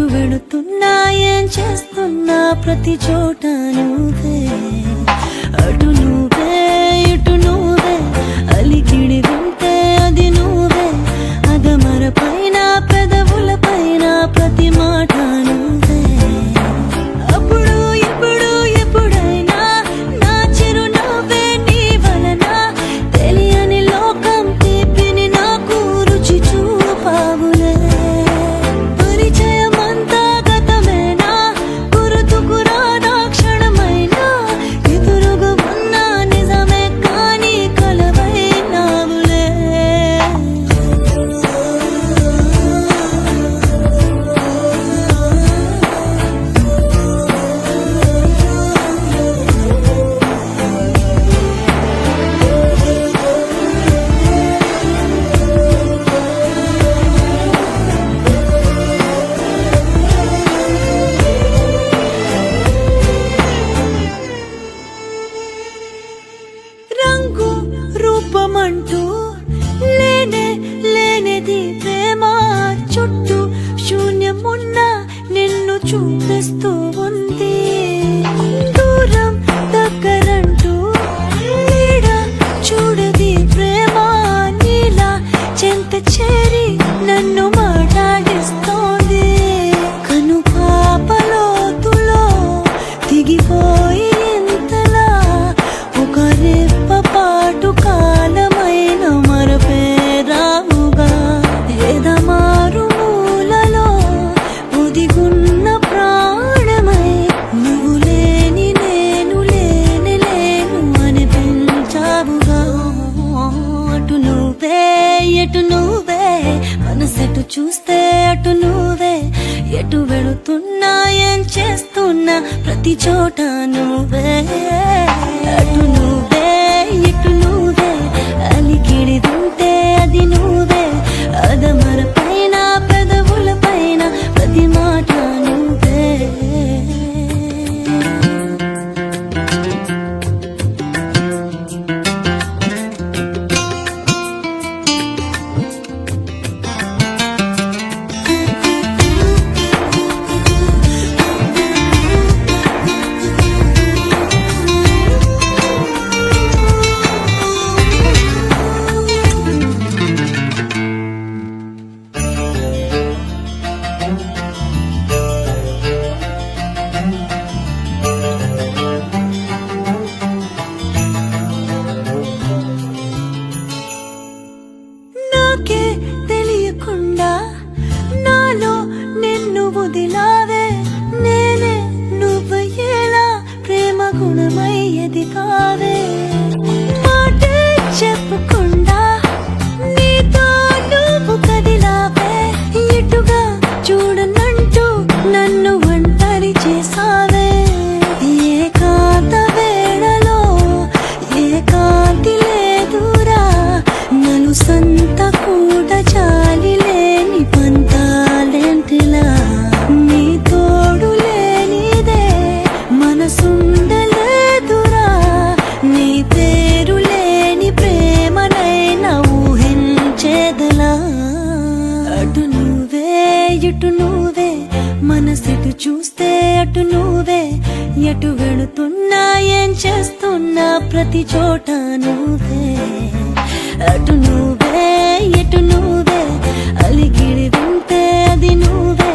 వెళుతున్నా ఏం చేస్తున్నా ప్రతి చోట నువ్వే అటు నువ్వే ఇటు నువ్వే అలికిడి వింటే అది నువ్వే అదమర పైన పెదవుల పైన ప్రతి మాట నువ్వే అప్పుడు ఇప్పుడు ఎప్పుడైనా నా చిరునవ్వే నీ వలన తెలియని లోకం తీపిని నాకు రుచి చూపావులే పరిచయమంతా గతమేనా గుర్తుకు రాదా క్షణమైనా ఎదురుగా ఉన్న నిజమే కానీ కలవైనావులే రంగు రూపమంటూ లేనే లేనిది ప్రేమ చుట్టూ శూన్యమున్న నిన్ను చూపిస్తూ ఉంది దూరం దగ్గరంటూ నీడ చూడది ప్రేమ నీలా చెంత చేరి నన్ను మాట్లాడిస్తోంది కను పాపలోతులో దిగిపోయి ఇంతలా ఒక రెప్పపాటు కాలమైన మరపేరాముగా ఎదమారు మూలలో ఒదిగున్న ప్రాణమై నువ్వు లేని నేను లేని లేను అనిపించావుగా అటు నువ్వే ఎటు నువ్వే మనసెటు చూస్తే అటు నువ్వే ఎటు వెళుతున్నా ఏం చేస్తున్నా ప్రతి చోట నువ్వే అటు నువ్వే ఇటు నువ్వే అలికిడి వింటే అది నువ్వే అదమర పైన పెదవుల పైన ప్రతి మాట నువ్వే నాకే తెలియకుండా నాలో నిన్ను వదిలావే నేనే నువ్వయ్యేలా ప్రేమ గుణమయ్యేది కావే మాటే చెప్పకుండా నీతో నువ్వు కదిలావే ఇటుగా చూడనంటూ నన్ను ఒంటరి చేసావే ఏకాంత వేళలో ఏకాంతి లేదురా నలు సంత కూడా చాలి లేని పంతాలేంటిలా నీ తోడు లేనిదే మనసుండలేదురా నీ పేరు లేని ప్రేమనైనా ఊహించేదలా అటు నువ్వే ఇటు నువ్వే మనసెటు చూస్తే అటు నువ్వే ఎటు వెళుతున్నా ఏం చేస్తున్నా ప్రతి చోట నువ్వే అటు నువ్వే ఎటు నువ్వే అలికిడి వింటే అది నువ్వే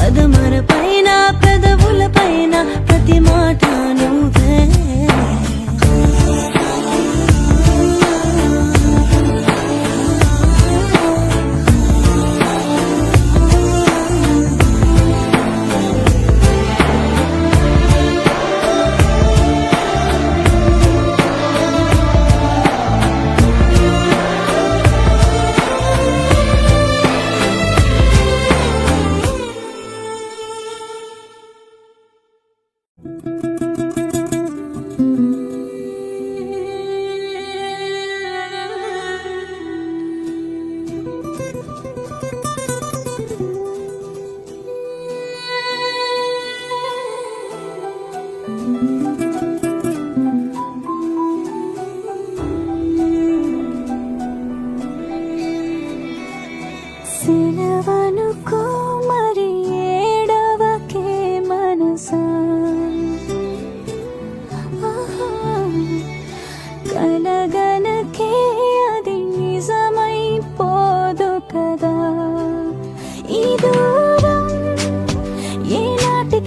అదమర పైన పెదవుల పైన ప్రతి మాట నువ్వే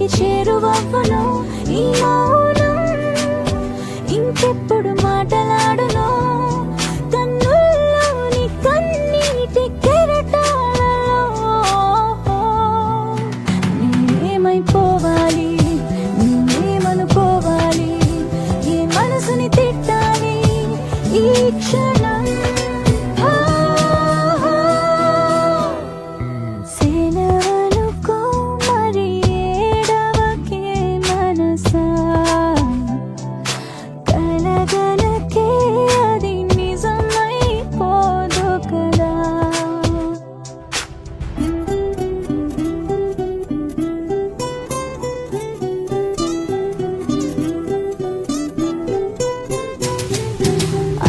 నీకి చేరువవ్వను. ఈ మౌనం ఇంకెప్పుడు మాటలాడును, కన్నుల్లోని కన్నీటి కెరటాలలో. నేనేమైపోవాలి, నేనేమనుకోవాలి, ఏ మనసుని తిట్టాలి ఈ క్షణం. సెలవనుకో మరి ఏడవకే మనసా, కలగలకే అది నిజమైపోదు కదా.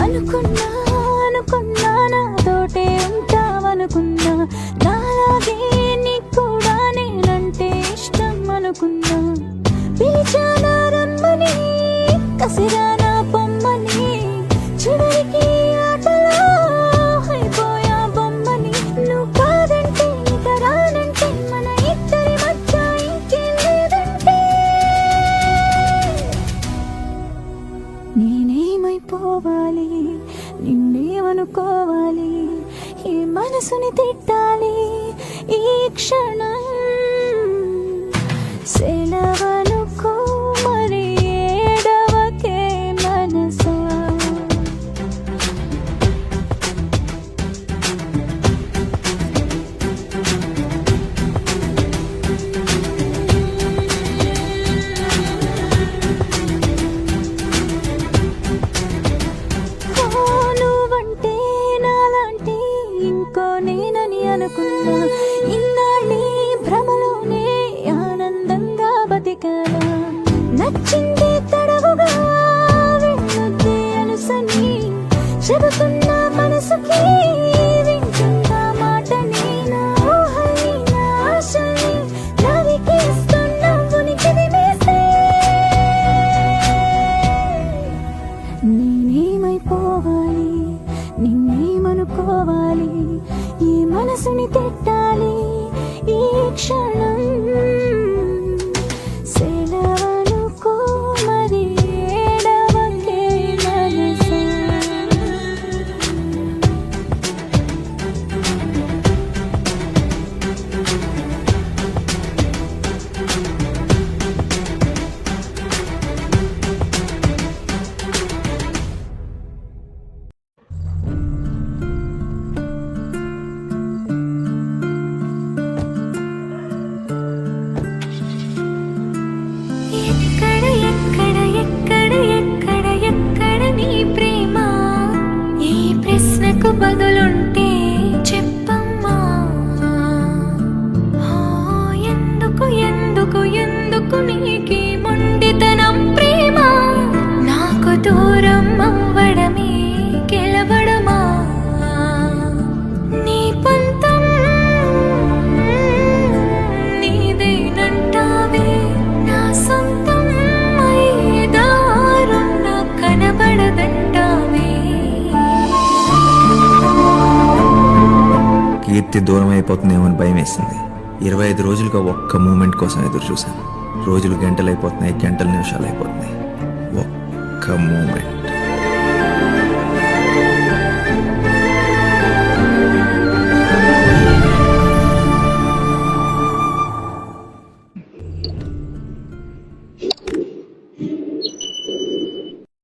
అనుకున్నా అనుకున్నా నాతోటే ఉంటావనుకున్నా, నాలాగే నీకు కూడా నేనంటే ఇష్టం అనుకున్నా. పిలిచానా రమ్మని, కసిరానా పొమ్మని, చివరికి ఆటలో అయిపోయా బొమ్మని. నువ్వు కాదంటే ఇక రానంటే మన ఇద్దరి మధ్య ఇంకేం లేదంటే. నేనేమైపోవాలి, నిన్నేమనుకోవాలి, ఈ మనసుని తిట్టాలి ఈ క్షణం. సెలవనుకో మరి ఏడవకే మనసా. నువ్వంటే నాలాంటి ఇంకో నేనని అనుకున్నా. ఇన్నాళ్ళీ భ్రమలోనే ఆనందంగా బతికానా. నచ్చింది తడవుగా వెళ్ళొద్దే అనుసని చెబుతున్న మనసుకి వింటున్న మాటని, నా ఊహల్ని నా ఆశల్ని నరికేస్తున్న ఉనికిని వేసే. నేనేమైపోవాలి, నిన్నేమనుకోవాలి, ఈ మనసుని తిట్టాలి ఈ క్షణం. సెలవనుకో మరి ఏడవకే మనసా. ఎక్కడ ఎక్కడ ఎక్కడ ఎక్కడ ఎక్కడ నీ ప్రేమ? ఈ ప్రశ్నకు బదులుంటే చెప్పమ్మా. ఎందుకు ఎందుకు ఎందుకు నీకి మొండితనం ప్రేమ? నాకు దూరం అవ్వడమే గెలవడమా? నీ పంతం నీదేనంటావే, నా సొంతం అయ్యేదారు నా కనబడదంటావే. కీర్తి దూరం అయిపోతుందేమో అని భయం వేసింది. 25 రోజులుగా ఒక్క మూమెంట్ కోసం ఎదురు చూశాను. రోజులు గంటలు అయిపోతున్నాయి, గంటలు నిమిషాలు అయిపోతున్నాయి. ఒక్క మూమెంట్.